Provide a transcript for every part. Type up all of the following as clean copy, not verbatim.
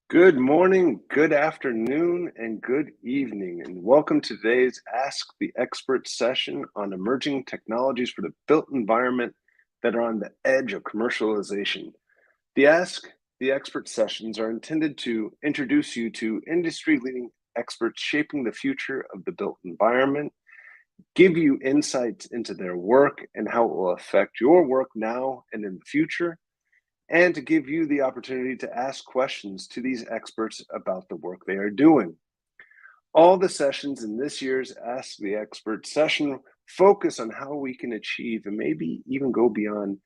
Good morning, good afternoon, and good evening, and welcome to today's Ask the Expert session on emerging technologies for the built environment that are on the edge of commercialization. The Ask the Expert sessions are intended to introduce you to industry-leading experts shaping the future of the built environment, give you insights into their work and how it will affect your work now and in the future, and to give you the opportunity to ask questions to these experts about the work they are doing. All the sessions in this year's Ask the Expert session focus on how we can achieve and maybe even go beyond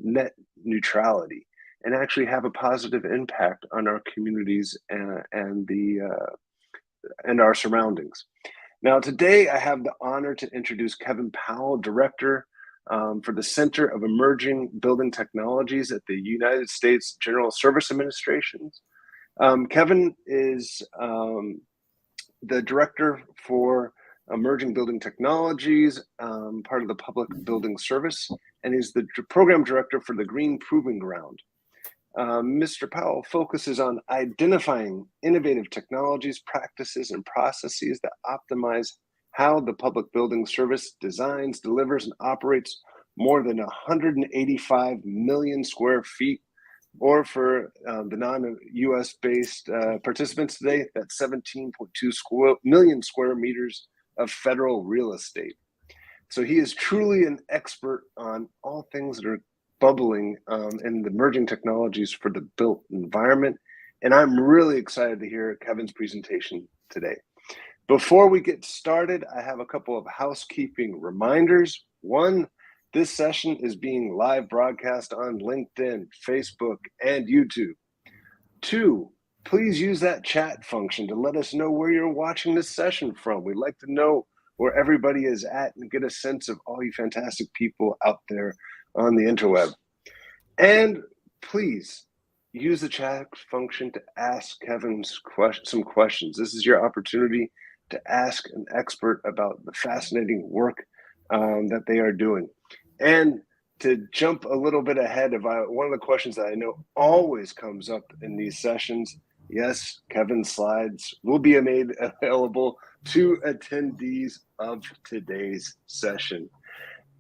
net neutrality and actually have a positive impact on our communities and our surroundings. Now, today I have the honor to introduce Kevin Powell, Director for the Center of Emerging Building Technologies at the United States General Service Administration. Kevin is the Director for Emerging Building Technologies, part of the Public Building Service, and he's the Program Director for the Green Proving Ground. Mr. Powell focuses on identifying innovative technologies, practices, and processes that optimize how the Public Building Service designs, delivers, and operates more than 185 million square feet, or for the non-US based participants today, that's 17.2 million square meters of federal real estate. So he is truly an expert on all things that are bubbling in the emerging technologies for the built environment. And I'm really excited to hear Kevin's presentation today. Before we get started, I have a couple of housekeeping reminders. One, this session is being live broadcast on LinkedIn, Facebook, and YouTube. Two, please use that chat function to let us know where you're watching this session from. We'd like to know where everybody is at and get a sense of all you fantastic people out there on the interweb. And please use the chat function to ask Kevin some questions. This is your opportunity to ask an expert about the fascinating work that they are doing. And to jump a little bit ahead of one of the questions that I know always comes up in these sessions, yes, Kevin's slides will be made available to attendees of today's session.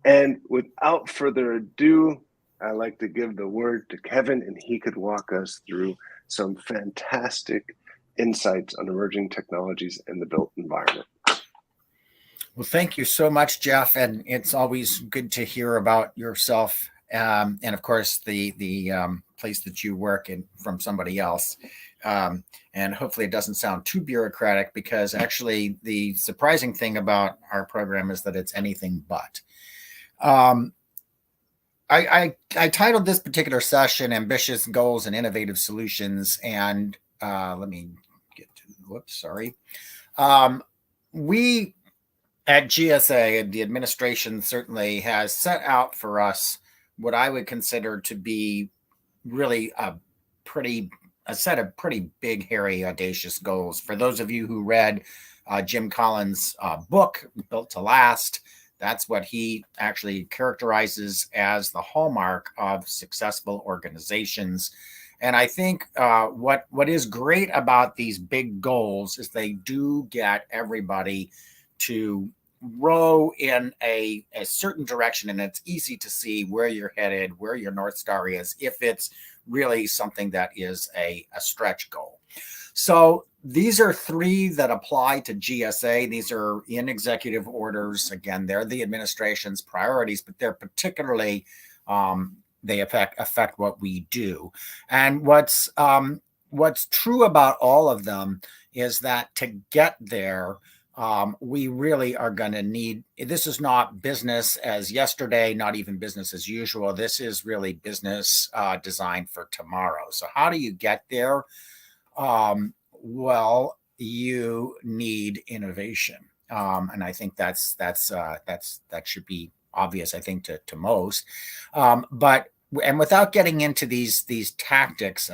And without further ado, I'd like to give the word to Kevin, and he could walk us through some fantastic insights on emerging technologies in the built environment. Well, thank you so much, Jeff. And it's always good to hear about yourself and, of course, the place that you work in from somebody else. And hopefully it doesn't sound too bureaucratic, because actually the surprising thing about our program is that it's anything but. I titled this particular session Ambitious Goals and Innovative Solutions. And let me get to, whoops, sorry. We at GSA, the administration certainly has set out for us what I would consider to be really a set of pretty big, hairy, audacious goals. For those of you who read Jim Collins' book, Built to Last, that's what he actually characterizes as the hallmark of successful organizations. And I think what is great about these big goals is they do get everybody to row in a certain direction, and it's easy to see where you're headed, where your North Star is, if it's really something that is a stretch goal. So these are three that apply to GSA. These are in executive orders. Again, they're the administration's priorities, but they're particularly, they affect what we do. And what's true about all of them is that to get there, we really are going to need, this is not business as yesterday, not even business as usual. This is really business designed for tomorrow. So how do you get there? Well, you need innovation. And I think that should be obvious, I think, to most. But without getting into these tactics,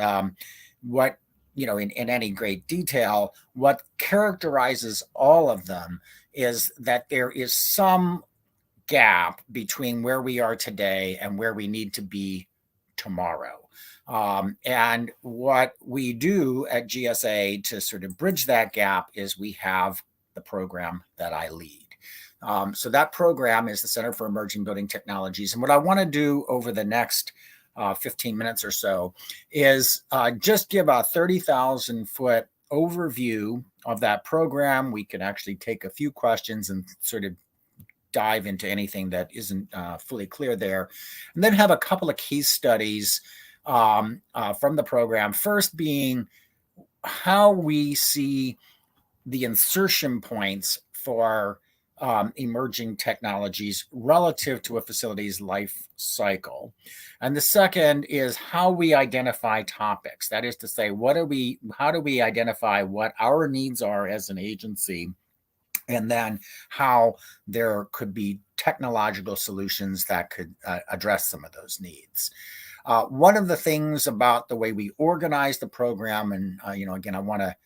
what, in any great detail, what characterizes all of them is that there is some gap between where we are today and where we need to be tomorrow. And what we do at GSA to sort of bridge that gap is we have the program that I lead. So that program is the Center for Emerging Building Technologies. And what I want to do over the next 15 minutes or so is just give a 30,000 foot overview of that program. We can actually take a few questions and sort of dive into anything that isn't fully clear there, and then have a couple of case studies from the program. First being how we see the insertion points for emerging technologies relative to a facility's life cycle. And the second is how we identify topics. That is to say, how do we identify what our needs are as an agency, and then how there could be technological solutions that could address some of those needs. One of the things about the way we organize the program, and again, I want to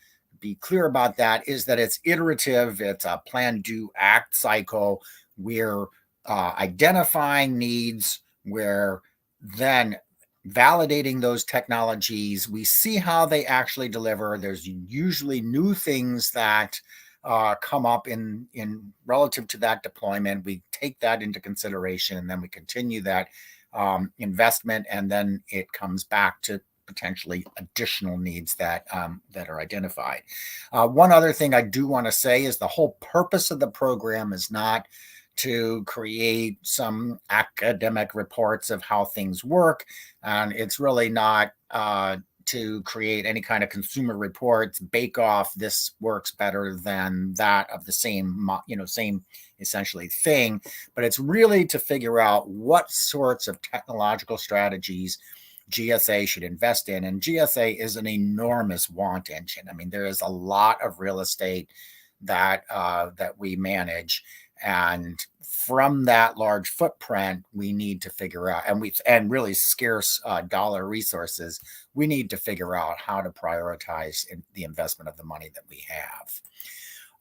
be clear about that, is that it's iterative. It's a plan, do, act cycle. We're identifying needs. We're then validating those technologies. We see how they actually deliver. There's usually new things that come up in relative to that deployment. We take that into consideration, and then we continue that investment, and then it comes back to potentially additional needs that are identified. One other thing I do want to say is the whole purpose of the program is not to create some academic reports of how things work, and it's really not to create any kind of consumer reports, bake off this works better than that of the same essentially thing, but it's really to figure out what sorts of technological strategies GSA should invest in. And GSA is an enormous want engine. I mean, there is a lot of real estate that we manage, and from that large footprint, we need to figure out, and really scarce dollar resources, we need to figure out how to prioritize the investment of the money that we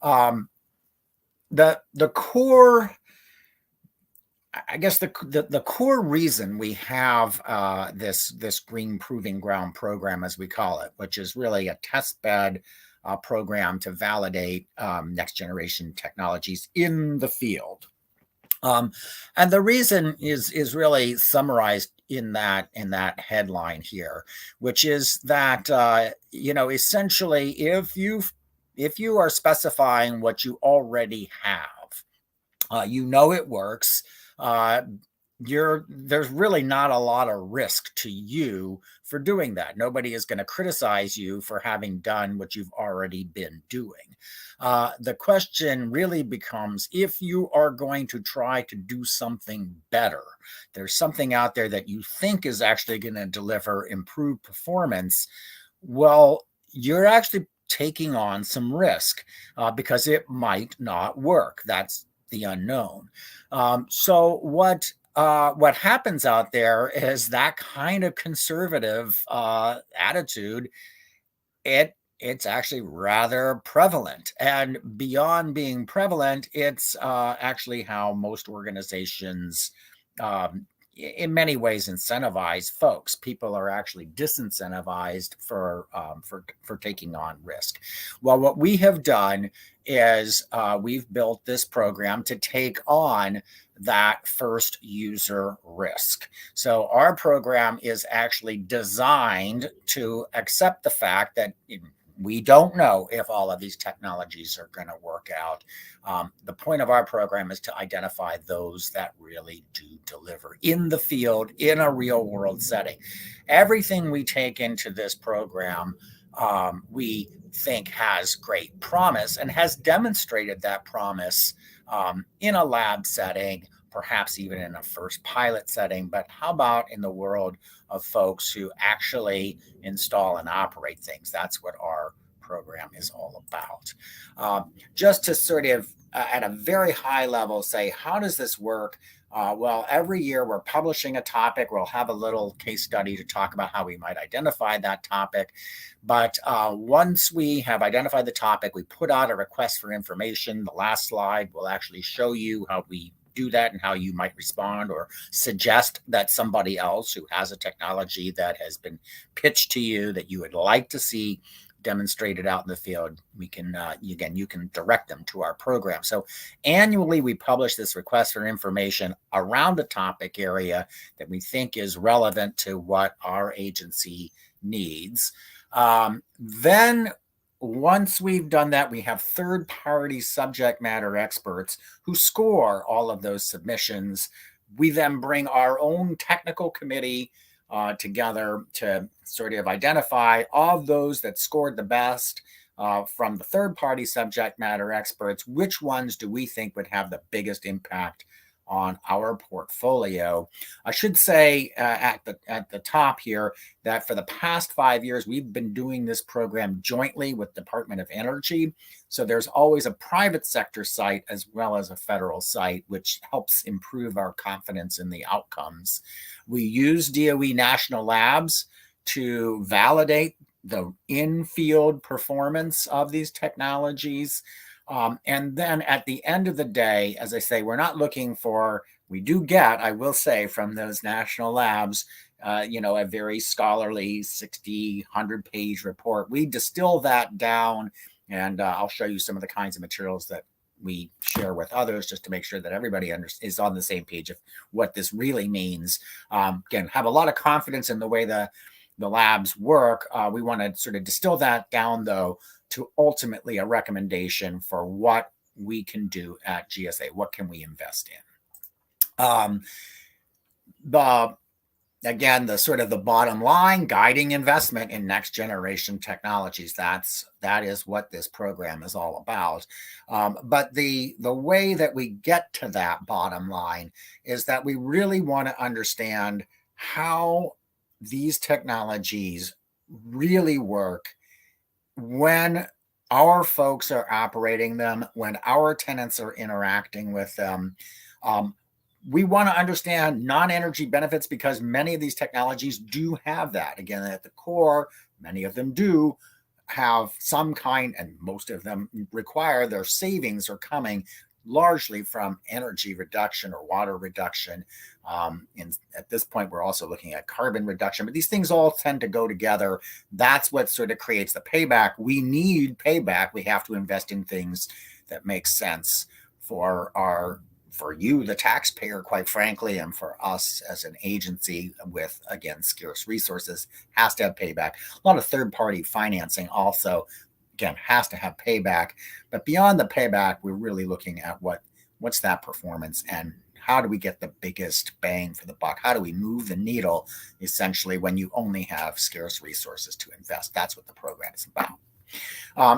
have. The core, I guess the core reason we have this Green Proving Ground program, as we call it, which is really a test bed program to validate next generation technologies in the field. And the reason is really summarized in that headline here, which is that essentially if you are specifying what you already have, it works. There's really not a lot of risk to you for doing that. Nobody is going to criticize you for having done what you've already been doing. The question really becomes, if you are going to try to do something better, there's something out there that you think is actually going to deliver improved performance, well, you're actually taking on some risk because it might not work. That's the unknown. So what happens out there is that kind of conservative attitude. It's actually rather prevalent, and beyond being prevalent, it's actually how most organizations in many ways incentivize folks. People are actually disincentivized for taking on risk. Well, what we have done is we've built this program to take on that first user risk. So our program is actually designed to accept the fact that we don't know if all of these technologies are going to work out. The point of our program is to identify those that really do deliver in the field, in a real world setting. Everything we take into this program, we think has great promise and has demonstrated that promise in a lab setting, perhaps even in a first pilot setting. But how about in the world of folks who actually install and operate things? That's what our program is all about. Just to sort of at a very high level say, how does this work? Well, every year we're publishing a topic. We'll have a little case study to talk about how we might identify that topic. But once we have identified the topic, we put out a request for information. The last slide will actually show you how we do that and how you might respond or suggest that somebody else who has a technology that has been pitched to you that you would like to see demonstrated out in the field, we can, again, you can direct them to our program. So annually, we publish this request for information around a topic area that we think is relevant to what our agency needs. Then once we've done that, we have third-party subject matter experts who score all of those submissions. We then bring our own technical committee together to sort of identify of those that scored the best from the third-party subject matter experts, which ones do we think would have the biggest impact on our portfolio. I should say at the top here that for the past 5 years, we've been doing this program jointly with Department of Energy. So there's always a private sector site as well as a federal site, which helps improve our confidence in the outcomes. We use DOE National Labs to validate the in-field performance of these technologies. And then at the end of the day, as I say, we're not looking for, we do get, I will say, from those national labs, a very scholarly 60, 100-page report. We distill that down, and I'll show you some of the kinds of materials that we share with others just to make sure that everybody is on the same page of what this really means. Again, have a lot of confidence in the way the labs work. We want to sort of distill that down, though, to ultimately a recommendation for what we can do at GSA. What can we invest in? Again, the sort of the bottom line, guiding investment in next generation technologies. That is what this program is all about. But the way that we get to that bottom line is that we really want to understand how these technologies really work when our folks are operating them, when our tenants are interacting with them. We want to understand non-energy benefits because many of these technologies do have that. Again, at the core, many of them do have some kind, and most of them require their savings are coming largely from energy reduction or water reduction. And at this point, we're also looking at carbon reduction, but these things all tend to go together. That's what sort of creates the payback. We need payback. We have to invest in things that make sense for you, the taxpayer, quite frankly, and for us as an agency with, again, scarce resources, has to have payback. A lot of third-party financing also, again, has to have payback. But beyond the payback, we're really looking at what's that performance and how do we get the biggest bang for the buck? How do we move the needle, essentially, when you only have scarce resources to invest? That's what the program is about.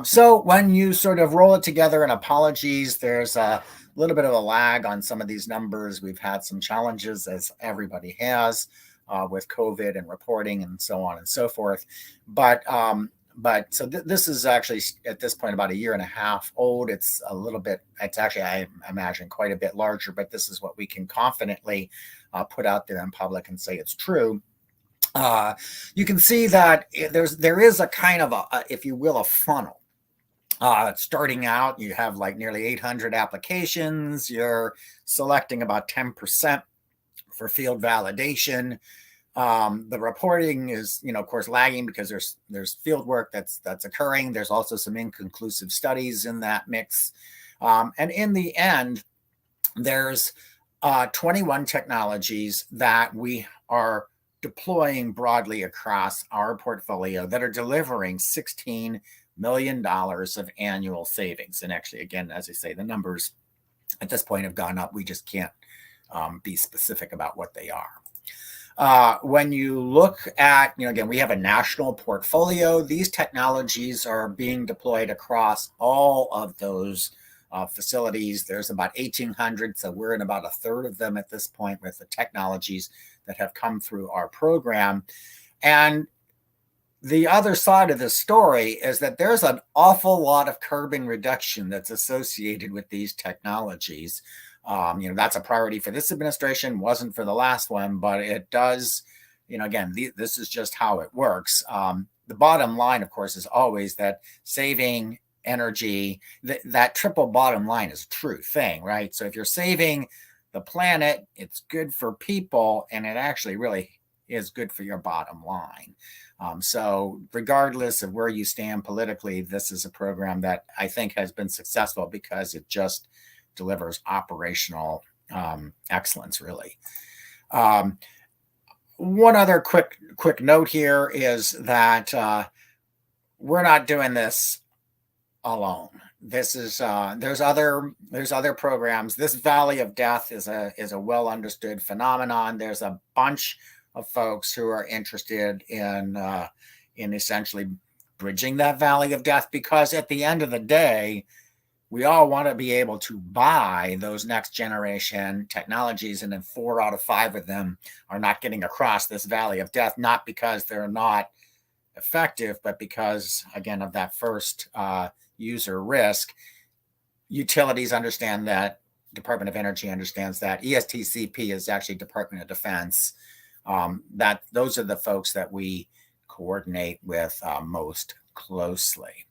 So when you sort of roll it together, and apologies, there's a little bit of a lag on some of these numbers. We've had some challenges, as everybody has, with COVID and reporting and so on and so forth. But so this is actually at this point about 1.5 years old. It's a little bit, it's actually, I imagine, quite a bit larger, but this is what we can confidently put out there in public and say it's true. You can see that there is a kind of a, if you will, a funnel. Starting out, you have like nearly 800 applications. You're selecting about 10% for field validation. The reporting is, of course, lagging because there's field work that's occurring. There's also some inconclusive studies in that mix. And in the end, there's 21 technologies that we are deploying broadly across our portfolio that are delivering $16 million of annual savings. And actually, again, as I say, the numbers at this point have gone up. We just can't be specific about what they are. When you look at, again, we have a national portfolio. These technologies are being deployed across all of those facilities. There's about 1,800, so we're in about a third of them at this point with the technologies that have come through our program. And the other side of the story is that there's an awful lot of carbon reduction that's associated with these technologies. That's a priority for this administration, wasn't for the last one, but it does, again, this is just how it works. The bottom line, of course, is always that saving energy, that triple bottom line is a true thing, right? So if you're saving the planet, it's good for people, and it actually really is good for your bottom line. So regardless of where you stand politically, this is a program that I think has been successful because it just delivers operational excellence, really. One other quick note here is that we're not doing this alone. This is there's other programs. This valley of death is a well understood phenomenon. There's a bunch of folks who are interested in essentially bridging that valley of death, because at the end of the day, we all want to be able to buy those next generation technologies, and then 4 out of 5 of them are not getting across this valley of death, not because they're not effective, but because, again, of that first user risk. Utilities understand that. Department of Energy understands that. ESTCP is actually Department of Defense. That those are the folks that we coordinate with most closely.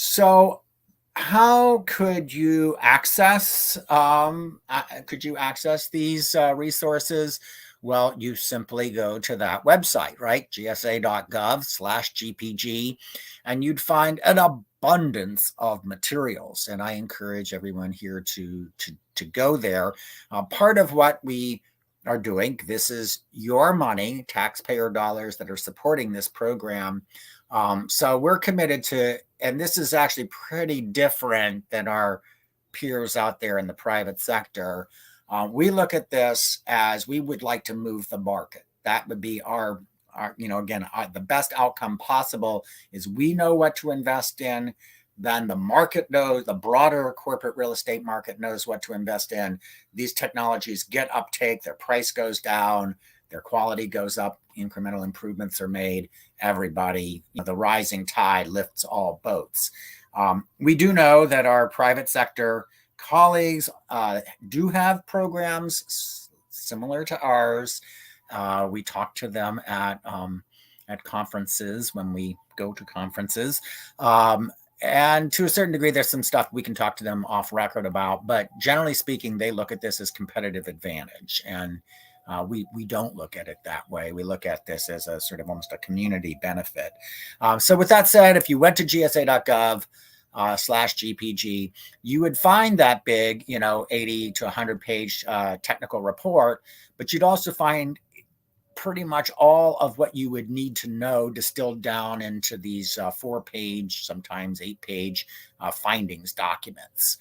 So how could you access these resources? Well, you simply go to that website, right? gsa.gov/GPG, and you'd find an abundance of materials. And I encourage everyone here to go there. Part of what we are doing, this is your money, taxpayer dollars that are supporting this program. So we're committed to, and this is actually pretty different than our peers out there in the private sector. We look at this as we would like to move the market. That would be our the best outcome possible is we know what to invest in. Then the market knows, the broader corporate real estate market knows what to invest in. These technologies get uptake, their price goes down, their quality goes up, incremental improvements are made. Everybody, the rising tide lifts all boats. We do know that our private sector colleagues do have programs similar to ours. We talk to them at conferences when we go to conferences. And to a certain degree, there's some stuff we can talk to them off record about. But generally speaking, they look at this as competitive advantage. And we don't look at it that way. We look at this as a sort of almost a community benefit. So with that said, if you went to gsa.gov/GPG, you would find that big, 80 to 100 page technical report, but you'd also find pretty much all of what you would need to know distilled down into these 4-page, sometimes 8-page findings documents.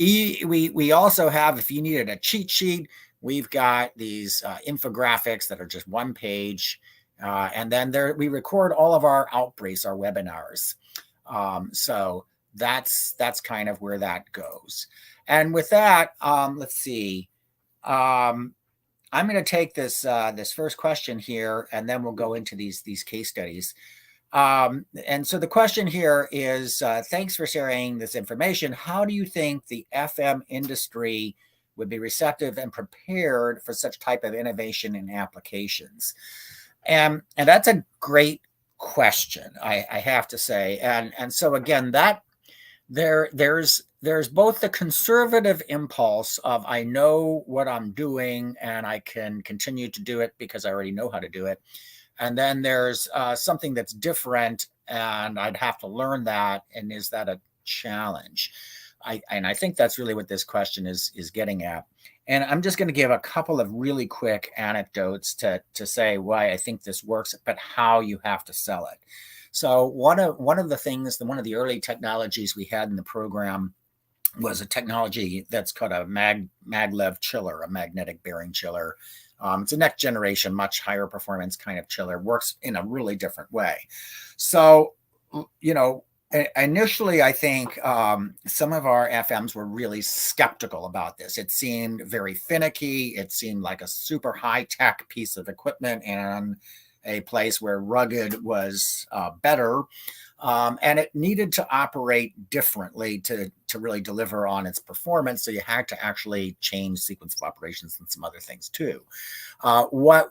We also have, if you needed a cheat sheet, we've got these infographics that are just 1 page. And then we record all of our outbriefs, our webinars. So that's kind of where that goes. And with that, let's see. I'm going to take this first question here, and then we'll go into these case studies. And so the question here is, thanks for sharing this information. How do you think the FM industry would be receptive and prepared for such type of innovation and applications? And that's a great question, I have to say. And so again, that there's both the conservative impulse of I know what I'm doing and I can continue to do it because I already know how to do it. And then there's something that's different and I'd have to learn that. And is that a challenge? I think that's really what this question is getting at. And I'm just going to give a couple of really quick anecdotes to say why I think this works, but how you have to sell it. So one of the things, one of the early technologies we had in the program was a technology that's called a maglev chiller, a magnetic bearing chiller. It's a next generation, much higher performance kind of chiller, works in a really different way. So, initially, I think some of our FMs were really skeptical about this. It seemed very finicky. It seemed like a super high-tech piece of equipment and a place where rugged was better. And it needed to operate differently to really deliver on its performance. So you had to actually change sequence of operations and some other things too. What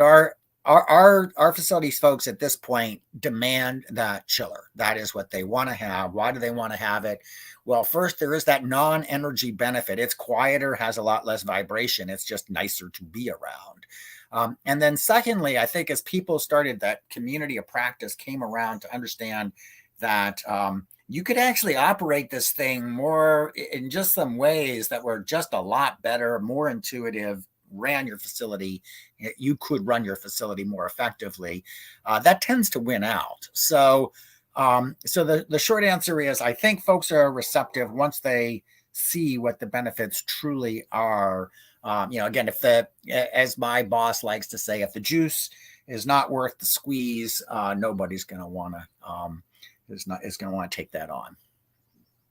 our our facilities folks at this point demand that chiller. That is what they want to have. Why do they want to have it? Well, first, there is that non-energy benefit. It's quieter, has a lot less vibration. It's just nicer to be around. And then secondly, I think as people started, that community of practice came around to understand that you could actually operate this thing more in just some ways that were just a lot better, more intuitive, ran your facility, you could run your facility more effectively. That tends to win out. So the short answer is, I think folks are receptive once they see what the benefits truly are. Again, as my boss likes to say, if the juice is not worth the squeeze, nobody's going to want to take that on.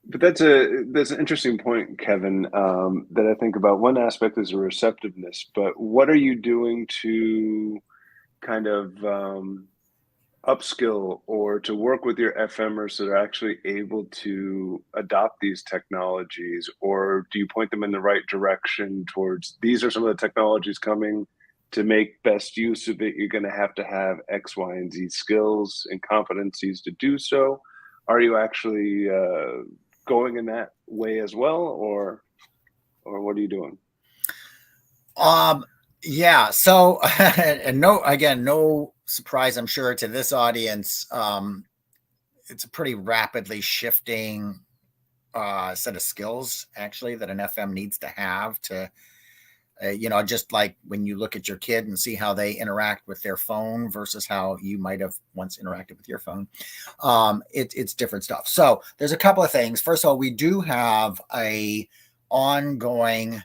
But that's an interesting point, Kevin, that I think about. One aspect is a receptiveness, but what are you doing to kind of upskill or to work with your FMers that are actually able to adopt these technologies? Or do you point them in the right direction towards, these are some of the technologies coming, to make best use of it, you're going to have X, Y, and Z skills and competencies to do so? Are you actually going in that way as well, or what are you doing? Yeah. So, and no surprise, I'm sure, to this audience. It's a pretty rapidly shifting set of skills, actually, that an FM needs to have to, just like when you look at your kid and see how they interact with their phone versus how you might have once interacted with your phone. It's different stuff. So there's a couple of things. First of all, we do have a ongoing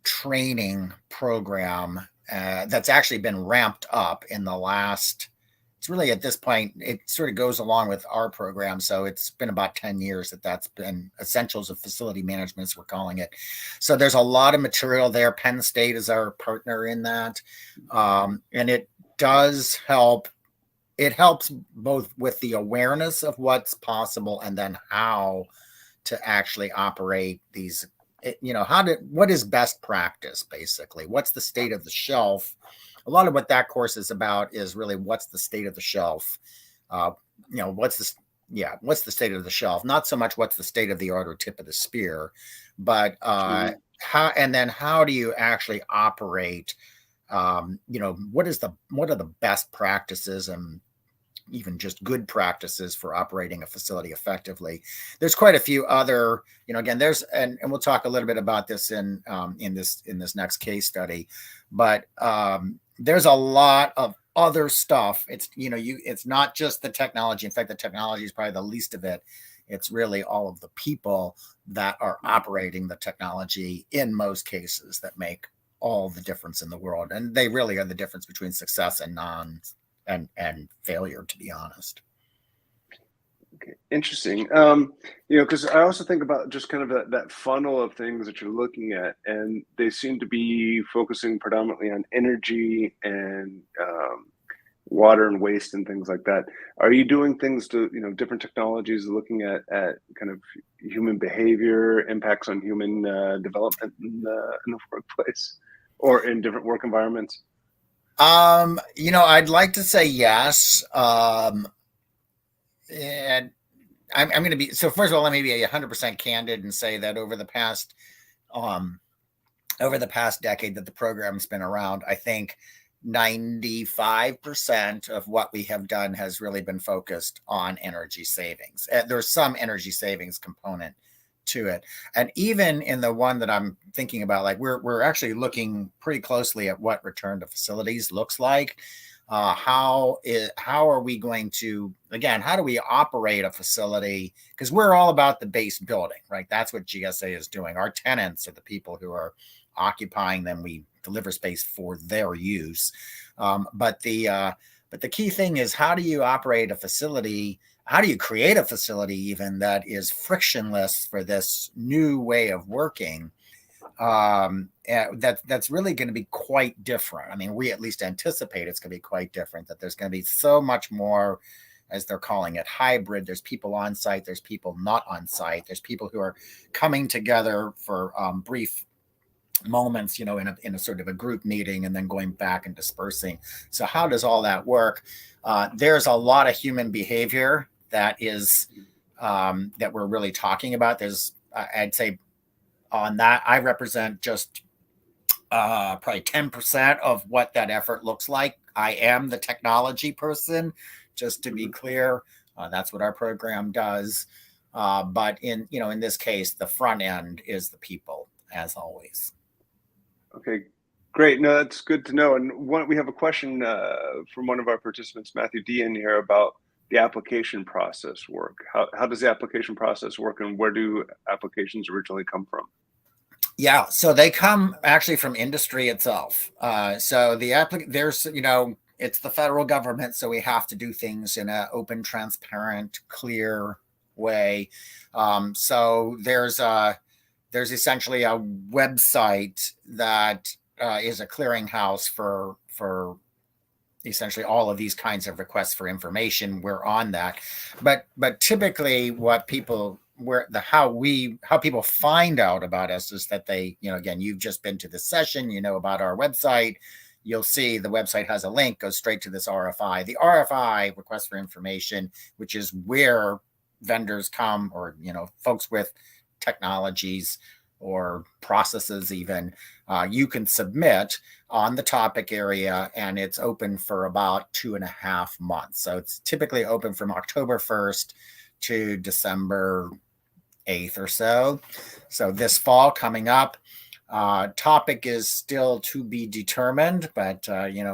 training program that's actually been ramped up in the last, it's really at this point, it sort of goes along with our program. So it's been about 10 years that's been Essentials of Facility Management, as we're calling it. So there's a lot of material there. Penn State is our partner in that. And it does help. It helps both with the awareness of what's possible and then how to actually operate these, what is best practice, basically? What's the state of the shelf? A lot of what that course is about is really what's the state of the shelf. What's the state of the shelf? Not so much what's the state of the art or tip of the spear, but how do you actually operate? What are the best practices and even just good practices for operating a facility effectively? There's quite a few other, again, and we'll talk a little bit about this in this next case study, but there's a lot of other stuff. It's not just the technology. In fact, the technology is probably the least of it. It's really all of the people that are operating the technology in most cases that make all the difference in the world. And they really are the difference between success and and failure, to be honest. Okay, interesting. Because I also think about just kind of that funnel of things that you're looking at, and they seem to be focusing predominantly on energy and water and waste and things like that. Are you doing things to, different technologies, looking at kind of human behavior, impacts on human development in the workplace or in different work environments? I'd like to say yes. And I'm going to be, so first of all, let me be 100% candid and say that over the past decade that the program's been around, I think 95% of what we have done has really been focused on energy savings. There's some energy savings component to it. And even in the one that I'm thinking about, like we're actually looking pretty closely at what return to facilities looks like. How are we going to, again, how do we operate a facility? Because we're all about the base building, right? That's what GSA is doing. Our tenants are the people who are occupying them. We deliver space for their use. But the key thing is, how do you operate a facility? How do you create a facility even that is frictionless for this new way of working? That's really going to be quite different. I mean, we at least anticipate it's going to be quite different, that there's going to be so much more, as they're calling it, hybrid. There's people on site. There's people not on site. There's people who are coming together for brief moments, in a sort of a group meeting and then going back and dispersing. So how does all that work? There's a lot of human behavior that is that we're really talking about. There's, I'd say, on that, I represent just probably 10% of what that effort looks like. I am the technology person, just to be clear. That's what our program does. But in this case, the front end is the people, as always. Okay, great. No, that's good to know. And we have a question from one of our participants, Matthew D, in here about the application process work. How does the application process work, and where do applications originally come from? Yeah, so they come actually from industry itself. So there's, it's the federal government, so we have to do things in an open, transparent, clear way. So there's essentially a website that is a clearinghouse for essentially all of these kinds of requests for information. We're on that, but typically what people how people find out about us is that they, again, you've just been to this session, about our website. You'll see the website has a link, goes straight to this RFI. The RFI, request for information, which is where vendors come, or folks with technologies or processes even, you can submit on the topic area, and it's open for about 2.5 months. So it's typically open from October 1st to December 8th or so. So this fall coming up, topic is still to be determined, but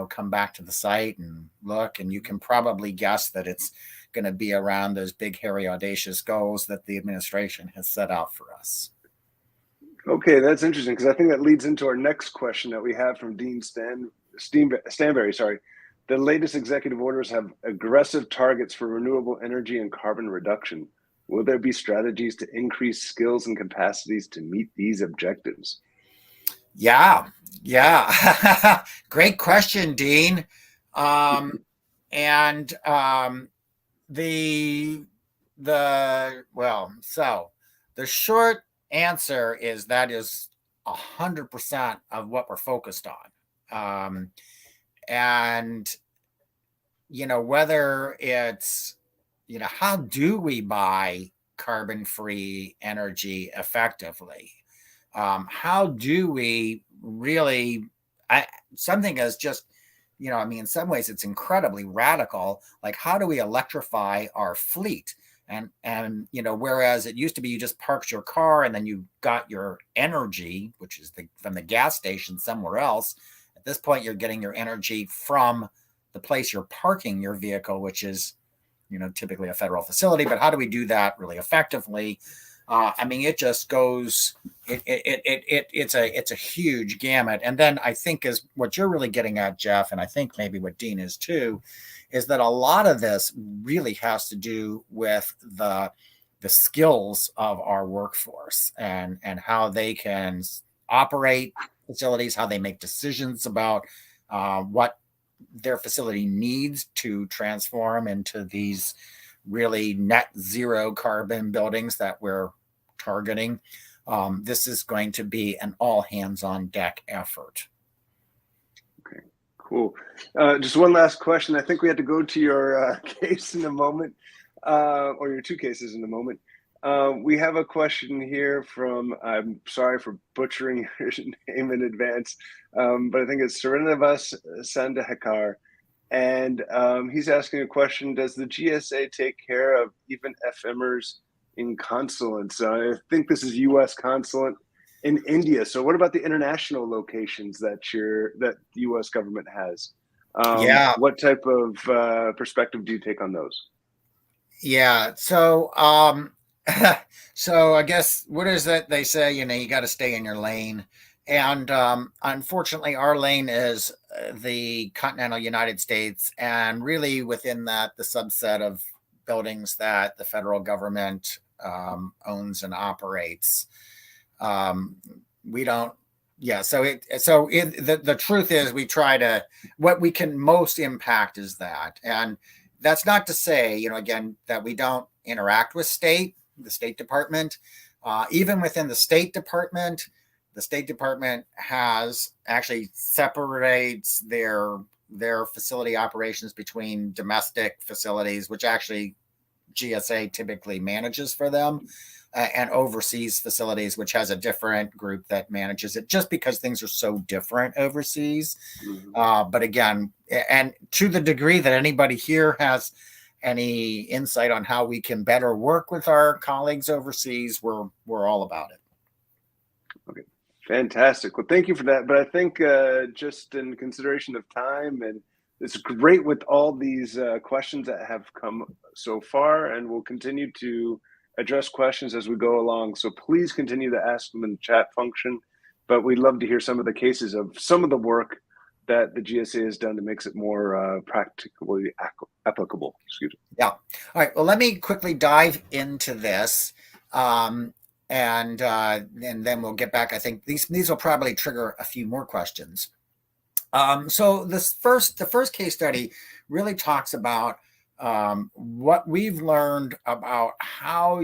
come back to the site and look, and you can probably guess that it's going to be around those big, hairy, audacious goals that the administration has set out for us. Okay, that's interesting, because I think that leads into our next question that we have from Dean Stanberry. Sorry. The latest executive orders have aggressive targets for renewable energy and carbon reduction. Will there be strategies to increase skills and capacities to meet these objectives? Yeah. Great question, Dean. And the short answer is that is 100% of what we're focused on. And whether it's, how do we buy carbon-free energy effectively? How do we really, something is just, in some ways it's incredibly radical. Like, how do we electrify our fleet? And whereas it used to be you just parked your car and then you got your energy, which is from the gas station somewhere else. At this point, you're getting your energy from the place you're parking your vehicle, which is, typically a federal facility. But how do we do that really effectively? It just goes. It's a huge gamut. And then I think is what you're really getting at, Jeff, and I think maybe what Dean is too, is that a lot of this really has to do with the skills of our workforce and how they can operate facilities, how they make decisions about what their facility needs to transform into these really net zero carbon buildings that we're targeting. This is going to be an all hands on deck effort. Okay, cool. Just one last question. I think we had to go to your case in a moment, or your two cases in a moment. We have a question here from, I'm sorry for butchering your name in advance, but I think it's Srinivas Sandhakar. And he's asking a question: does the GSA take care of even FMers in consulates? I think this is U.S. consulate in India. So what about the international locations that the U.S. government has? What type of perspective do you take on those? Yeah. So so I guess, what is it they say? You got to stay in your lane. And unfortunately, our lane is the continental United States, and really within that, the subset of buildings that the federal government owns and operates. We don't. Yeah. The truth is, we try to, what we can most impact is that, and that's not to say, again, that we don't interact with the State Department, even within the State Department. the State Department has actually separates their facility operations between domestic facilities, which actually GSA typically manages for them, and overseas facilities, which has a different group that manages it, just because things are so different overseas. But again, and to the degree that anybody here has any insight on how we can better work with our colleagues overseas, we're all about it. Okay, fantastic. Well, thank you for that. But I think just in consideration of time, and it's great with all these questions that have come so far, and we'll continue to address questions as we go along. So please continue to ask them in the chat function. But we'd love to hear some of the cases of some of the work that the GSA has done to make it more practically applicable. Excuse me. Yeah. All right. Well, let me quickly dive into this. And then we'll get back. I think these will probably trigger a few more questions. So the first case study really talks about what we've learned about how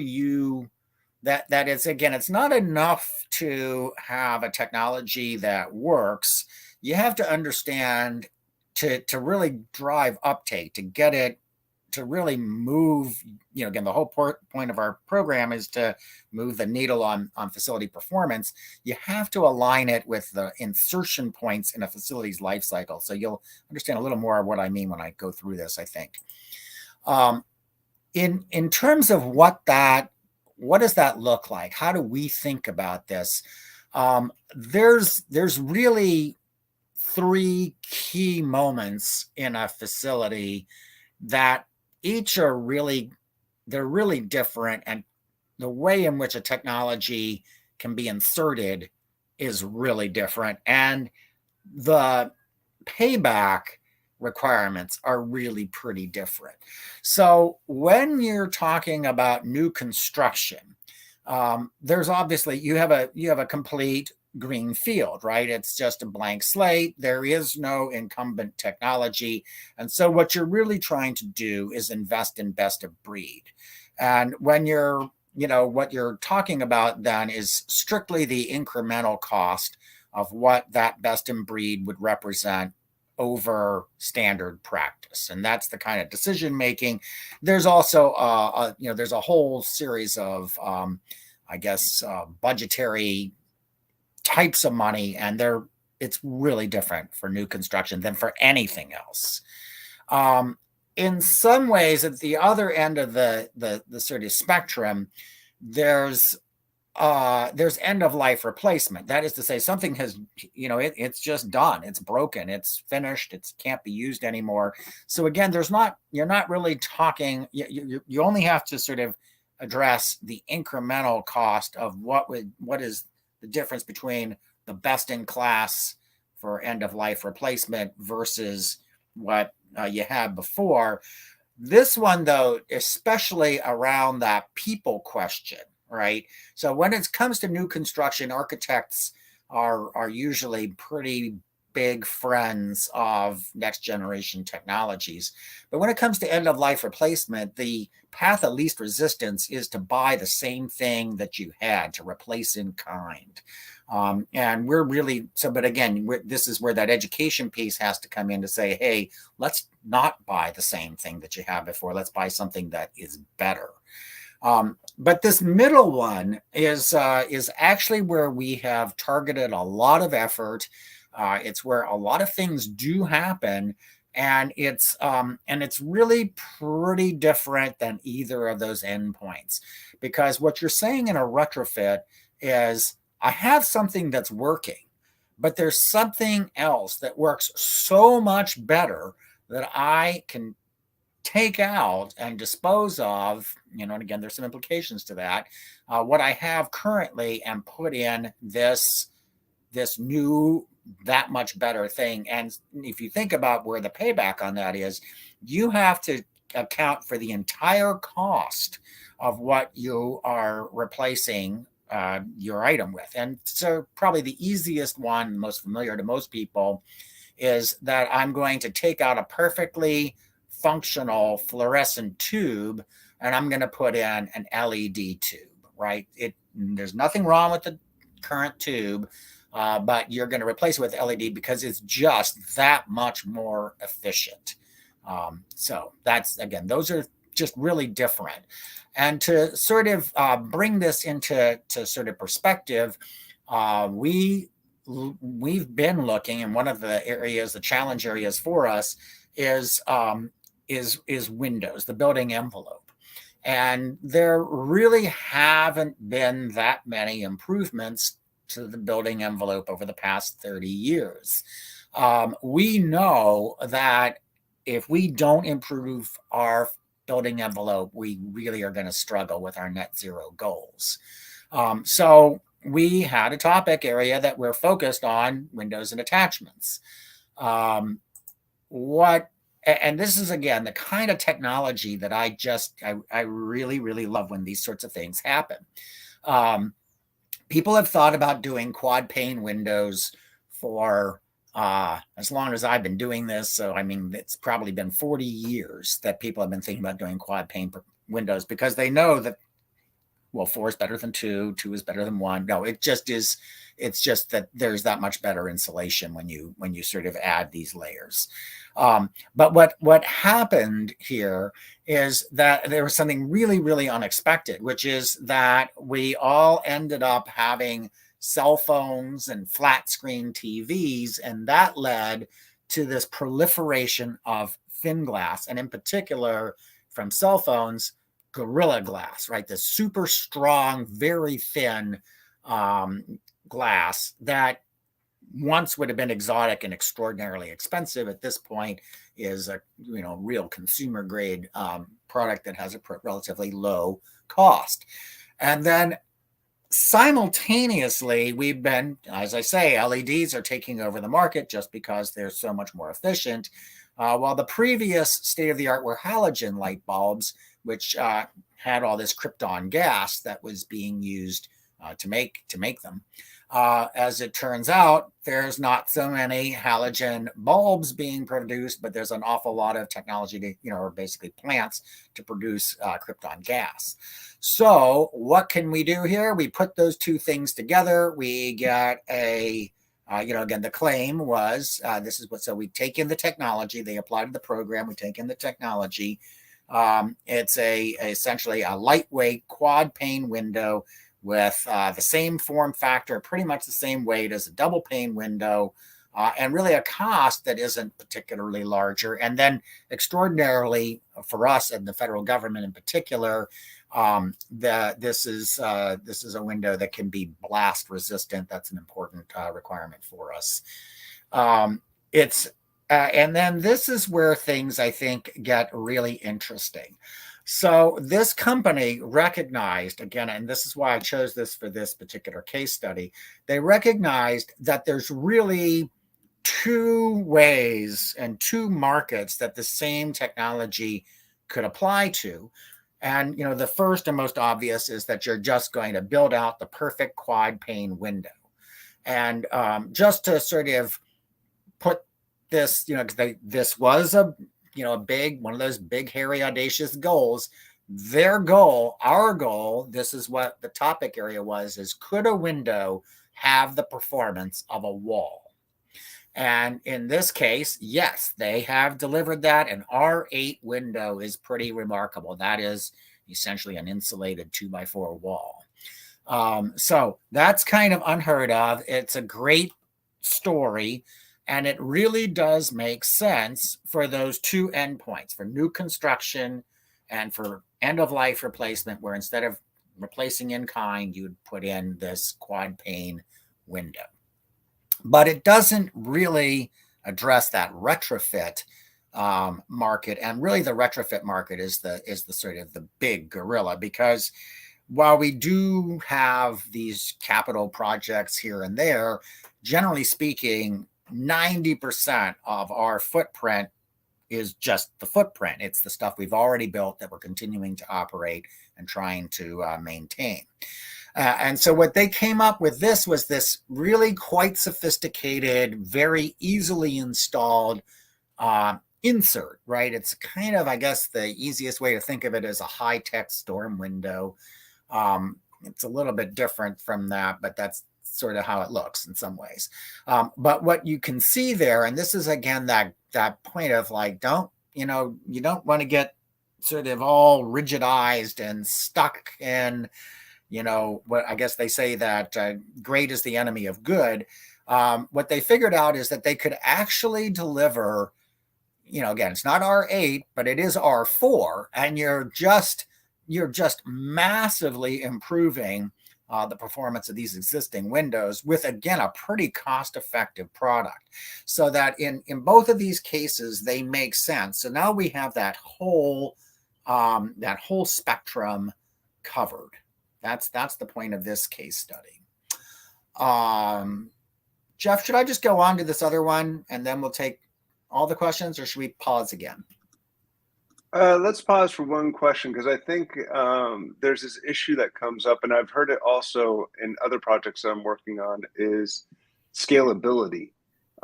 that is, again, it's not enough to have a technology that works. You have to understand to really drive uptake, to get it to really move, again, the whole point of our program is to move the needle on facility performance. You have to align it with the insertion points in a facility's life cycle. So you'll understand a little more of what I mean when I go through this, I think. In terms of what does that look like? How do we think about this? There's really three key moments in a facility that each are really different, and the way in which a technology can be inserted is really different, and the payback requirements are really pretty different. So when you're talking about new construction, there's obviously you have a complete green field, right? It's just a blank slate. There is no incumbent technology. And so what you're really trying to do is invest in best of breed. And when what you're talking about then is strictly the incremental cost of what that best in breed would represent over standard practice. And that's the kind of decision making. There's also, there's a whole series of, budgetary types of money, and it's really different for new construction than for anything else. In some ways, at the other end of the sort of spectrum, there's end of life replacement. That is to say, something has, it's just done, it's broken, it's finished, it can't be used anymore. So again, you're not really talking. You only have to sort of address the incremental cost of what is the difference between the best in class for end of life replacement versus what you had before. This one, though, especially around that people question, right? So when it comes to new construction, architects are usually pretty big friends of next generation technologies. But when it comes to end of life replacement, the path of least resistance is to buy the same thing that you had, to replace in kind. And we're really, but again, this is where that education piece has to come in to say, hey, let's not buy the same thing that you had before. Let's buy something that is better. But this middle one is actually where we have targeted a lot of effort. It's where a lot of things do happen, and it's really pretty different than either of those endpoints, because what you're saying in a retrofit is, I have something that's working, but there's something else that works so much better that I can take out and dispose of, and again, there's some implications to that, what I have currently, and put in this new, that much better thing. And if you think about where the payback on that is, you have to account for the entire cost of what you are replacing your item with. And so probably the easiest one, most familiar to most people, is that I'm going to take out a perfectly functional fluorescent tube and I'm going to put in an LED tube, right? There's nothing wrong with the current tube, but you're going to replace it with LED because it's just that much more efficient. So that's, again, those are just really different. And to sort of bring this into sort of perspective, we've been looking, and one of the areas, the challenge areas for us is windows, the building envelope. And there really haven't been that many improvements to the building envelope over the past 30 years. We know that if we don't improve our building envelope, we really are going to struggle with our net zero goals. So we had a topic area that we're focused on: windows and attachments. And this is, again, the kind of technology that I really, really love when these sorts of things happen. People have thought about doing quad pane windows for as long as I've been doing this. So, I mean, it's probably been 40 years that people have been thinking about doing quad pane windows, because they know that, well, 4 is better than 2, 2 is better than 1. No, it just is. It's just that there's that much better insulation when you sort of add these layers. But what happened here is that there was something really, really unexpected, which is that we all ended up having cell phones and flat screen TVs, and that led to this proliferation of thin glass, and in particular from cell phones, Gorilla Glass, right? The super strong, very thin glass that once would have been exotic and extraordinarily expensive, at this point is a real consumer grade product that has a relatively low cost. And then simultaneously, we've been, as I say, LEDs are taking over the market just because they're so much more efficient, while the previous state-of-the-art were halogen light bulbs, which had all this krypton gas that was being used to make them. As it turns out, there's not so many halogen bulbs being produced, but there's an awful lot of technology to, or basically plants to produce krypton gas. So what can we do here? We put those two things together. We get a, again, the claim was, this is what, so we take in the technology, they apply to the program, we take in the technology. It's essentially a lightweight quad pane window with the same form factor, pretty much the same weight as a double pane window, and really a cost that isn't particularly larger. And then extraordinarily for us and the federal government in particular, this is a window that can be blast resistant. That's an important requirement for us. And then this is where things, I think, get really interesting. So this company recognized, again, and this is why I chose this for this particular case study, they recognized that there's really two ways and two markets that the same technology could apply to. And, the first and most obvious is that you're just going to build out the perfect quad pane window. And just to sort of put this, this was a big, one of those big, hairy, audacious goals. Their goal, our goal, this is what the topic area was, is could a window have the performance of a wall? And in this case, yes, they have delivered that. An R8 window is pretty remarkable. That is essentially an insulated 2x4 wall. So that's kind of unheard of. It's a great story. And it really does make sense for those two endpoints, for new construction and for end-of-life replacement, where instead of replacing in kind, you'd put in this quad pane window. But it doesn't really address that retrofit market. And really the retrofit market is the sort of the big gorilla, because while we do have these capital projects here and there, generally speaking, 90% of our footprint is just the footprint. It's the stuff we've already built that we're continuing to operate and trying to maintain. And so what they came up with was this really quite sophisticated, very easily installed insert, right? It's kind of, I guess, the easiest way to think of it as a high-tech storm window. It's a little bit different from that, but that's sort of how it looks in some ways. But what you can see there, and this is again that point of like, you don't want to get sort of all rigidized and stuck in, what I guess they say that great is the enemy of good. What they figured out is that they could actually deliver, again, it's not R8, but it is R4, and you're just massively improving the performance of these existing windows with, again, a pretty cost-effective product. So that in both of these cases, they make sense. So now we have that whole spectrum covered. That's the point of this case study. Jeff, should I just go on to this other one and then we'll take all the questions, or should we pause again? Let's pause for one question, because I think there's this issue that comes up, and I've heard it also in other projects that I'm working on, is scalability.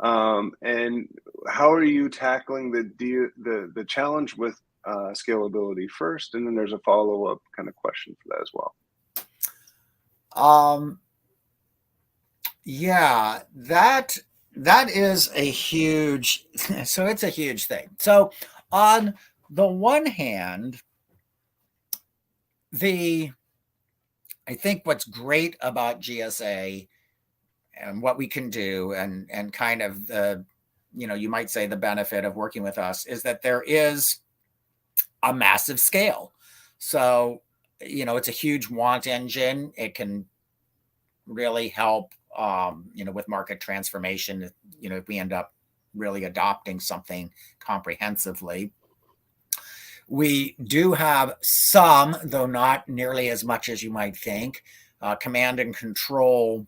And how are you tackling the challenge with scalability first, and then there's a follow-up kind of question for that as well. Yeah, that is a huge, so it's a huge thing. So on the one hand, I think what's great about GSA and what we can do, and kind of the, you might say the benefit of working with us, is that there is a massive scale. So, it's a huge want engine. It can really help, with market transformation, if we end up really adopting something comprehensively. We do have some, though not nearly as much as you might think, command and control.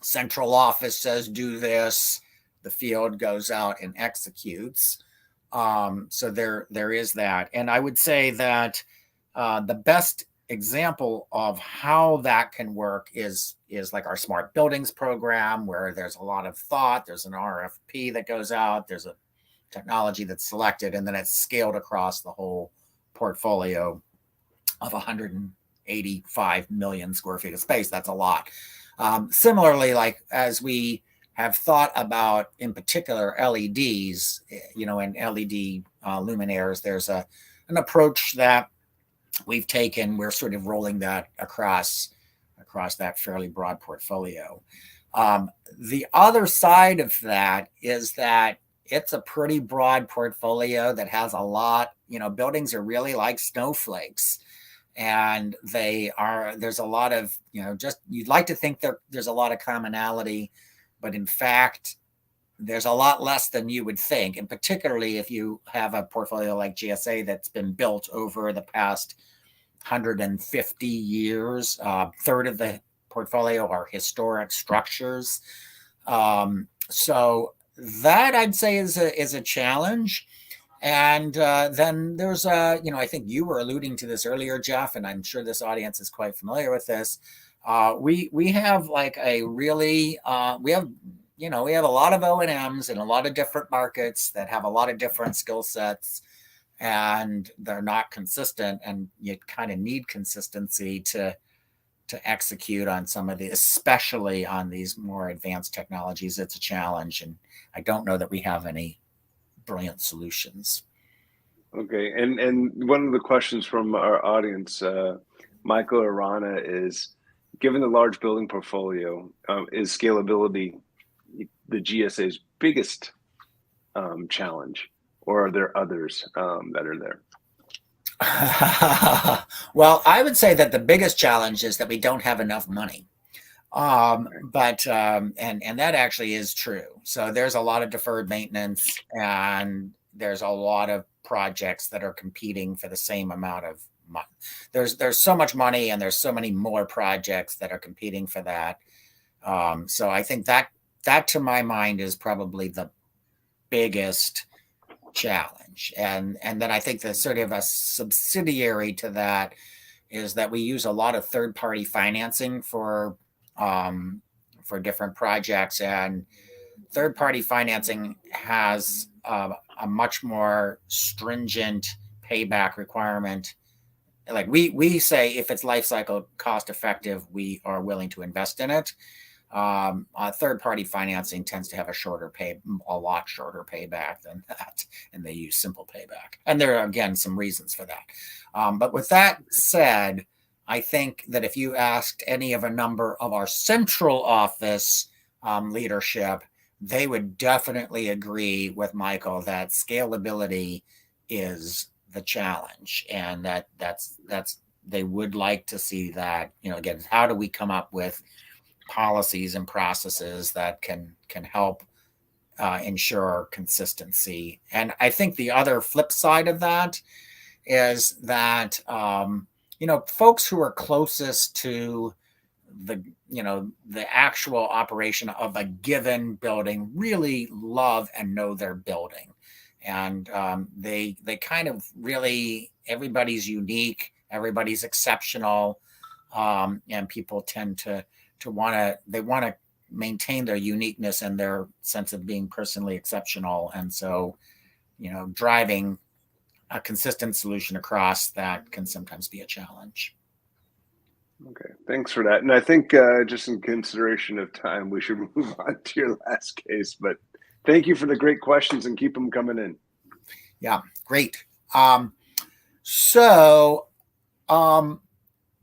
Central office says do this, the field goes out and executes. So there is that. And I would say that the best example of how that can work is like our smart buildings program, where there's a lot of thought, there's an RFP that goes out, there's a technology that's selected, and then it's scaled across the whole portfolio of 185 million square feet of space. That's a lot. Similarly, like as we have thought about, in particular, LEDs, and LED luminaires, there's an approach that we've taken. We're sort of rolling that across that fairly broad portfolio. The other side of that is that it's a pretty broad portfolio that has a lot, buildings are really like snowflakes, and there's a lot of, you'd like to think there's a lot of commonality, but in fact, there's a lot less than you would think. And particularly if you have a portfolio like GSA that's been built over the past 150 years, third of the portfolio are historic structures. So that, I'd say, is a challenge. And then there's I think you were alluding to this earlier, Jeff, and I'm sure this audience is quite familiar with this. We have like a really we have a lot of O&Ms in a lot of different markets that have a lot of different skill sets, and they're not consistent, and you kind of need consistency to execute on some of the, especially on these more advanced technologies. It's a challenge, and I don't know that we have any brilliant solutions. Okay, and one of the questions from our audience, Michael Arana, is, given the large building portfolio, is scalability the GSA's biggest challenge, or are there others that are there? Well, I would say that the biggest challenge is that we don't have enough money. But and that actually is true. So there's a lot of deferred maintenance, and there's a lot of projects that are competing for the same amount of money. There's so much money, and there's so many more projects that are competing for that. So I think that to my mind is probably the biggest challenge. And then I think that sort of a subsidiary to that is that we use a lot of third-party financing for different projects, and third-party financing has a much more stringent payback requirement. Like we say, if it's life cycle cost effective, we are willing to invest in it. Third-party financing tends to have a lot shorter payback than that, and they use simple payback. And there are, again, some reasons for that. But with that said, I think that if you asked any of a number of our central office leadership, they would definitely agree with Michael that scalability is the challenge, and that's they would like to see that. Again, how do we come up with policies and processes that can help ensure consistency? And I think the other flip side of that is that folks who are closest to the actual operation of a given building really love and know their building, and they kind of really, everybody's unique, everybody's exceptional, and people tend to want to maintain their uniqueness and their sense of being personally exceptional. And so, driving a consistent solution across that can sometimes be a challenge. Okay, thanks for that. And I think just in consideration of time, we should move on to your last case. But thank you for the great questions, and keep them coming in. Yeah, great.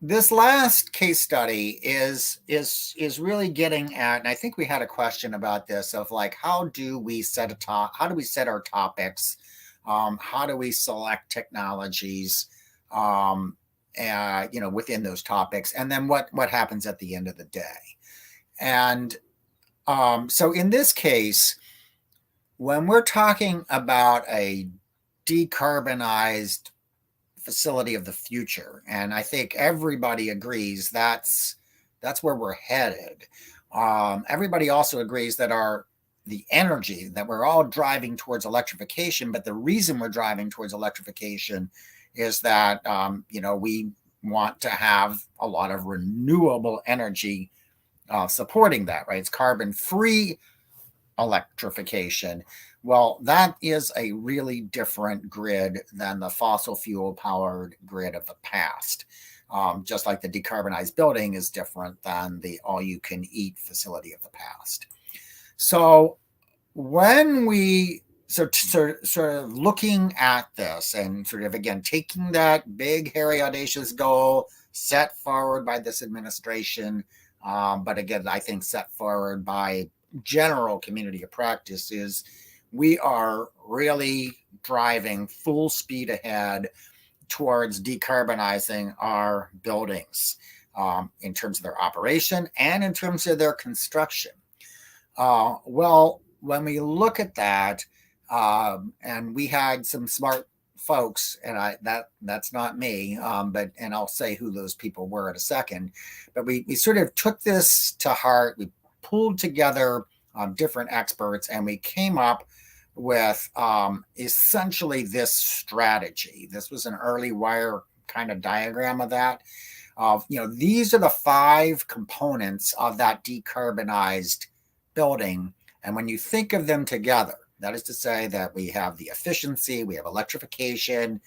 This last case study is really getting at, and I think we had a question about this, of like, how do we set our topics? How do we select technologies, within those topics? And then what happens at the end of the day? And so in this case, when we're talking about a decarbonized facility of the future, and I think everybody agrees that's where we're headed. Everybody also agrees that the energy, that we're all driving towards electrification, but the reason we're driving towards electrification is that we want to have a lot of renewable energy supporting that, right? It's carbon-free electrification. Well, that is a really different grid than the fossil fuel powered grid of the past. Just like the decarbonized building is different than the all-you-can-eat facility of the past. So when we sort of looking at this and sort of, again, taking that big, hairy, audacious goal set forward by this administration, but again, I think set forward by general community of practice, is we are really driving full speed ahead towards decarbonizing our buildings in terms of their operation and in terms of their construction. Well, when we look at that, and we had some smart folks, and that's not me, and I'll say who those people were in a second, but we sort of took this to heart. We pulled together different experts, and we came up with essentially this strategy. This was an early wire kind of diagram of that. These are the 5 components of that decarbonized building. And when you think of them together, that is to say that we have the efficiency, we have electrification,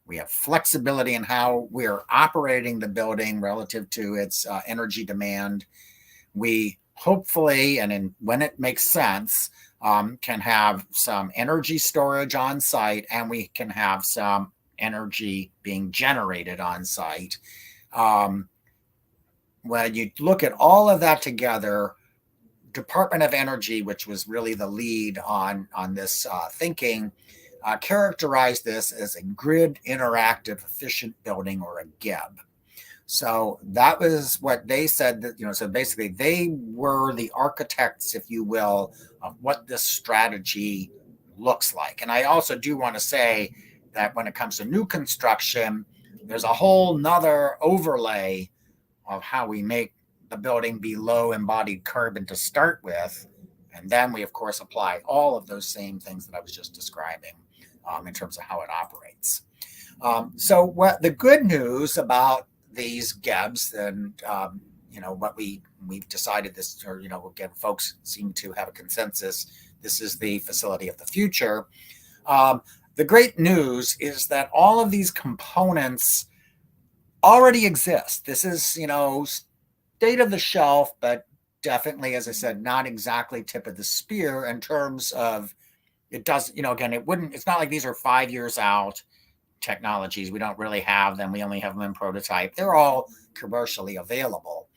we have flexibility in how we're operating the building relative to its energy demand. We hopefully, when it makes sense, can have some energy storage on site, and we can have some energy being generated on site. When you look at all of that together, Department of Energy, which was really the lead on this thinking, characterized this as a grid interactive efficient building, or a GEB. So that was what they said, that, so basically they were the architects, if you will, of what this strategy looks like. And I also do want to say that when it comes to new construction, there's a whole nother overlay of how we make the building be low embodied carbon to start with. And then we, of course, apply all of those same things that I was just describing in terms of how it operates. So what the good news about these GEBs, and what we've decided this, or again, folks seem to have a consensus, this is the facility of the future. The great news is that all of these components already exist. This is state of the shelf, but definitely, as I said, not exactly tip of the spear in terms of it does, again, it's not like these are 5 years out technologies. We don't really have them. We only have them in prototype. They're all commercially available.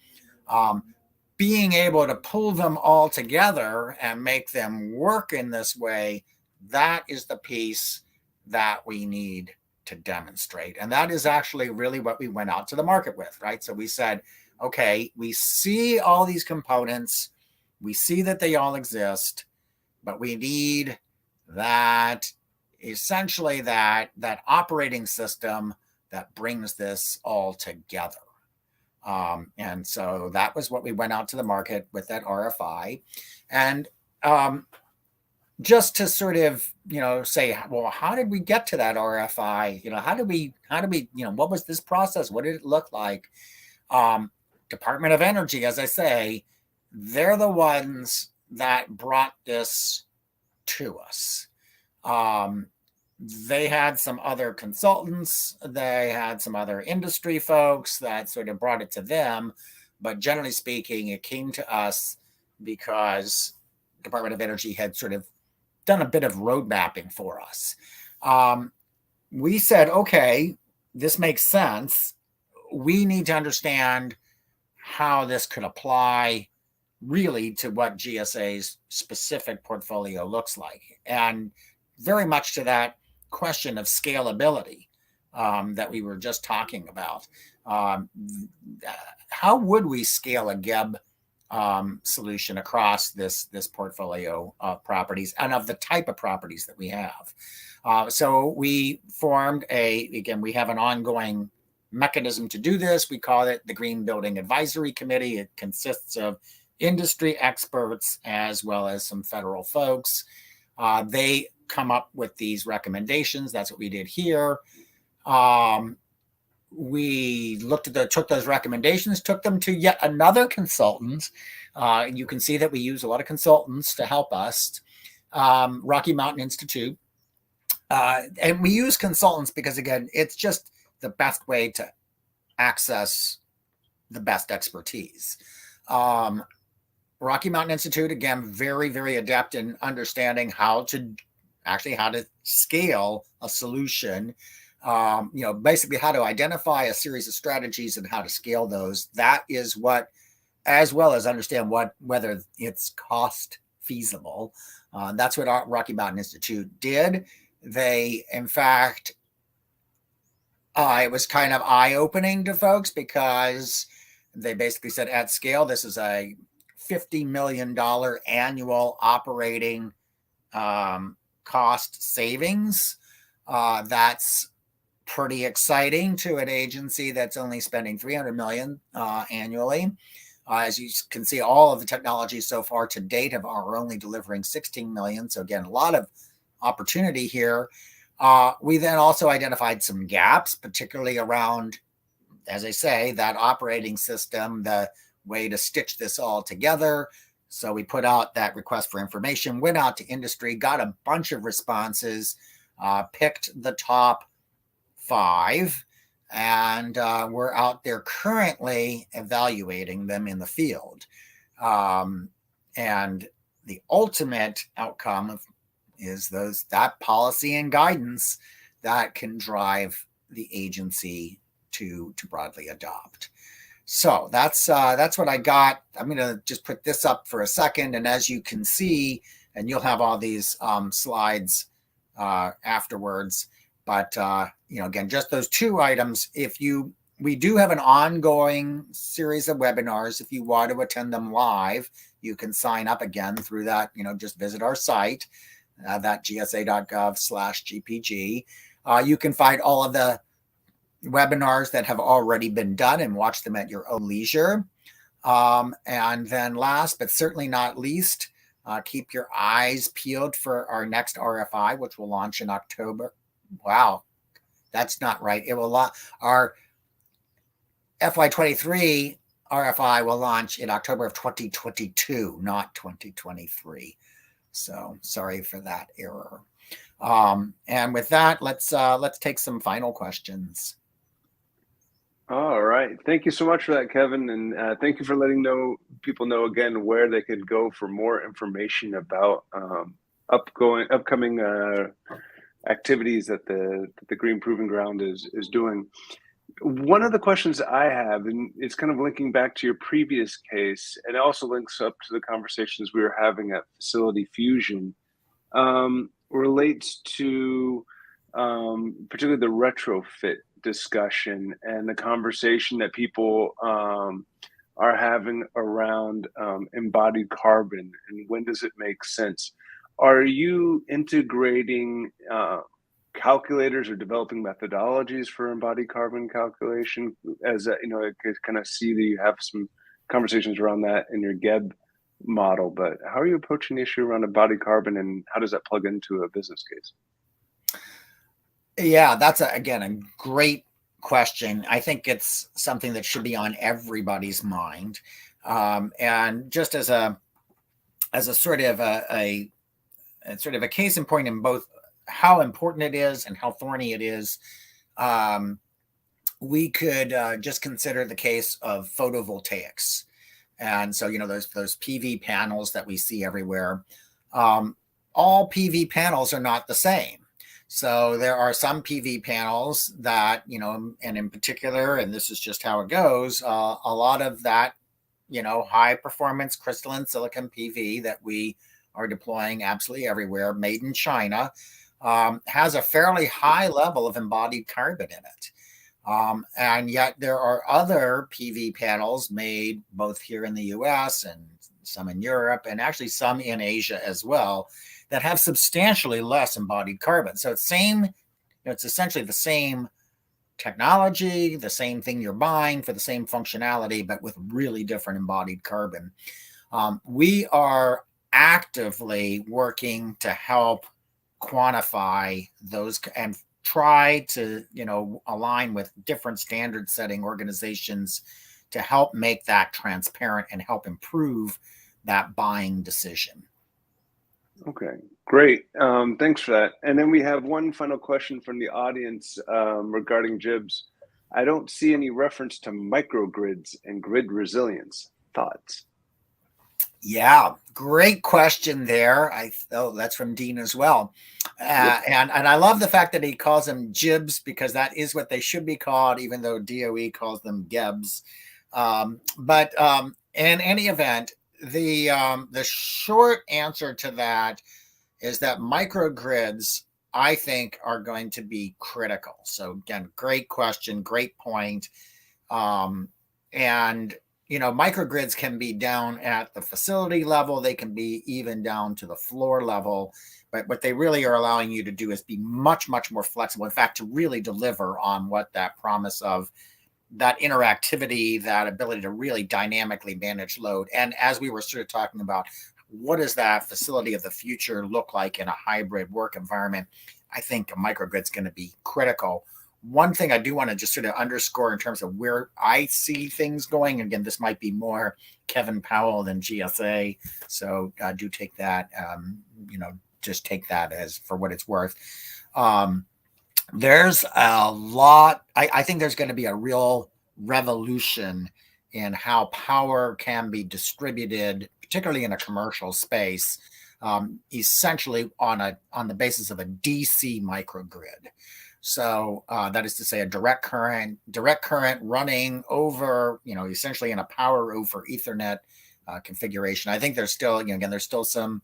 Being able to pull them all together and make them work in this way, that is the piece that we need to demonstrate. And that is actually really what we went out to the market with, right? So we said, okay, we see all these components, we see that they all exist, but we need that, essentially that operating system that brings this all together. And so that was what we went out to the market with, that RFI. And just to sort of, say, well, how did we get to that RFI? How did we, what was this process? What did it look like? Department of Energy, as I say, they're the ones that brought this to us. They had some other consultants, they had some other industry folks that sort of brought it to them, but generally speaking, it came to us because Department of Energy had sort of done a bit of road mapping for us. We said, okay, this makes sense. We need to understand how this could apply really to what GSA's specific portfolio looks like. And very much to that question of scalability that we were just talking about. How would we scale a GEB solution across this portfolio of properties and of the type of properties that we have? So we formed we have an ongoing mechanism to do this. We call it the Green Building Advisory Committee. It consists of industry experts as well as some federal folks. They come up with these recommendations. That's what we did here. We took those recommendations, took them to yet another consultant. You can see that we use a lot of consultants to help us. Rocky Mountain Institute. And we use consultants because, again, it's just the best way to access the best expertise. Rocky Mountain Institute, again, very, very adept in understanding how to scale a solution. Basically how to identify a series of strategies and how to scale those. That is what, as well as understand whether it's cost feasible. That's what our Rocky Mountain Institute did. They, in fact, it was kind of eye-opening to folks because they basically said, at scale, this is a $50 million annual operating cost savings. That's pretty exciting to an agency that's only spending $300 million annually. As you can see, all of the technologies so far to date are only delivering $16 million. So again, a lot of opportunity here. We then also identified some gaps, particularly around, as I say, that operating system, the way to stitch this all together. So we put out that request for information, went out to industry, got a bunch of responses, picked the top 5, and we're out there currently evaluating them in the field. And the ultimate outcome is that policy and guidance that can drive the agency to broadly adopt. So that's what I got. I'm going to just put this up for a second, and as you can see, and you'll have all these slides afterwards. But again, just those 2 items. We do have an ongoing series of webinars. If you want to attend them live, you can sign up again through that. Just visit our site, that gsa.gov/GPG. You can find all of the webinars that have already been done and watch them at your own leisure. And then last, but certainly not least, keep your eyes peeled for our next RFI, which will launch in October. Wow, that's not right. Our FY23 RFI will launch in October of 2022, not 2023. So sorry for that error. And with that, let's take some final questions. All right. Thank you so much for that, Kevin. And thank you for letting people know again where they could go for more information about upcoming activities that the Green Proving Ground is doing. One of the questions I have, and it's kind of linking back to your previous case, and it also links up to the conversations we were having at Facility Fusion, relates to particularly the retrofit discussion and the conversation that people are having around embodied carbon and when does it make sense. Are you integrating calculators or developing methodologies for embodied carbon calculation? As I could kind of see that you have some conversations around that in your GEB model, but how are you approaching the issue around embodied carbon and how does that plug into a business case? Yeah, that's again a great question. I think it's something that should be on everybody's mind. And just as a sort of a case in point in both how important it is and how thorny it is, we could just consider the case of photovoltaics. And so, those PV panels that we see everywhere, all PV panels are not the same. So there are some PV panels that, and in particular, and this is just how it goes, a lot of that, high performance crystalline silicon PV that we are deploying absolutely everywhere, made in China, has a fairly high level of embodied carbon in it. And yet there are other PV panels made both here in the US and some in Europe, and actually some in Asia as well, that have substantially less embodied carbon. So it's essentially the same technology, the same thing you're buying for the same functionality, but with really different embodied carbon. We are actively working to help quantify those and try to align with different standard setting organizations to help make that transparent and help improve that buying decision. Okay, great. Thanks for that. And then we have one final question from the audience regarding GIBs. I don't see any reference to microgrids and grid resilience. Thoughts? Yeah, great question there. That's from Dean as well. Yep. And I love the fact that he calls them GIBs because that is what they should be called, even though DOE calls them GEBs. But in any event, the short answer to that is that microgrids, I think, are going to be critical. So again, great question, great point. And microgrids can be down at the facility level. They can be even down to the floor level. But what they really are allowing you to do is be much, much more flexible. In fact, to really deliver on what that promise of that interactivity, that ability to really dynamically manage load. And as we were sort of talking about, what does that facility of the future look like in a hybrid work environment? I think a microgrid's going to be critical. One thing I do want to just sort of underscore in terms of where I see things going, again, this might be more Kevin Powell than GSA, so do take that, just take that as for what it's worth. There's a lot, I think there's going to be a real revolution in how power can be distributed, particularly in a commercial space, essentially on the basis of a DC microgrid. So that is to say a direct current running over, essentially in a power over Ethernet configuration. I think there's still, there's still some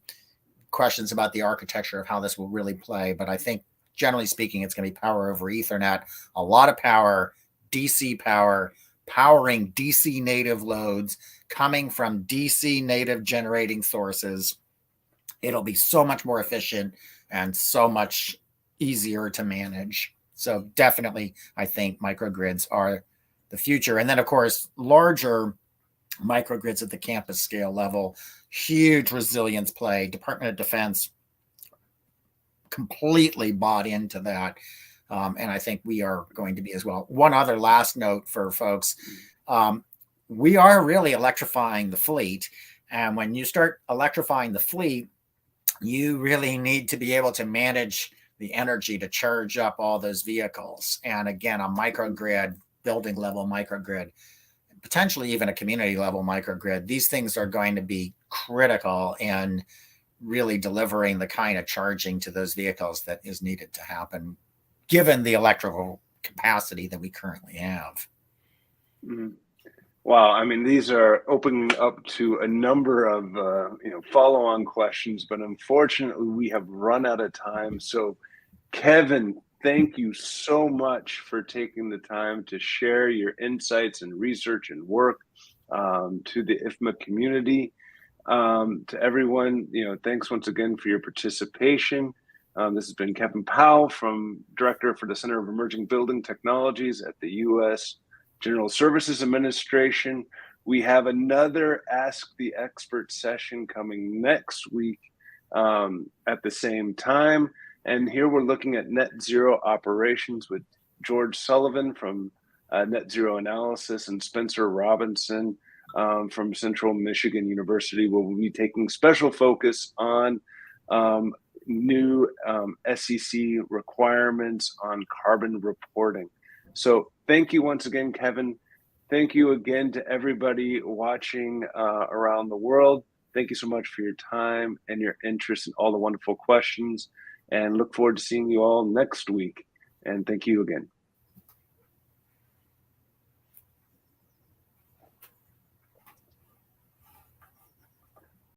questions about the architecture of how this will really play, but I think generally speaking, it's going to be power over Ethernet, a lot of power, DC power, powering DC native loads coming from DC native generating sources. It'll be so much more efficient and so much easier to manage. So definitely, I think microgrids are the future. And then, of course, larger microgrids at the campus scale level, huge resilience play. Department of Defense completely bought into that. And I think we are going to be as well. One other last note for folks. We are really electrifying the fleet. And when you start electrifying the fleet, you really need to be able to manage the energy to charge up all those vehicles. And again, a microgrid building level microgrid, potentially even a community level microgrid. These things are going to be critical in really delivering the kind of charging to those vehicles that is needed to happen, given the electrical capacity that we currently have. Mm-hmm. Wow, I mean, these are opening up to a number of follow-on questions, but unfortunately, we have run out of time. So, Kevin, thank you so much for taking the time to share your insights and research and work to the IFMA community. To everyone, thanks once again for your participation. This has been Kevin Powell, Director for the Center of Emerging Building Technologies at the U.S. General Services Administration. We have another Ask the Expert session coming next week at the same time. And here we're looking at net zero operations with George Sullivan from Net Zero Analysis and Spencer Robinson from Central Michigan University, where we'll be taking special focus on new SEC requirements on carbon reporting. So thank you once again, Kevin. Thank you again to everybody watching around the world. Thank you so much for your time and your interest in all the wonderful questions, and look forward to seeing you all next week. And thank you again.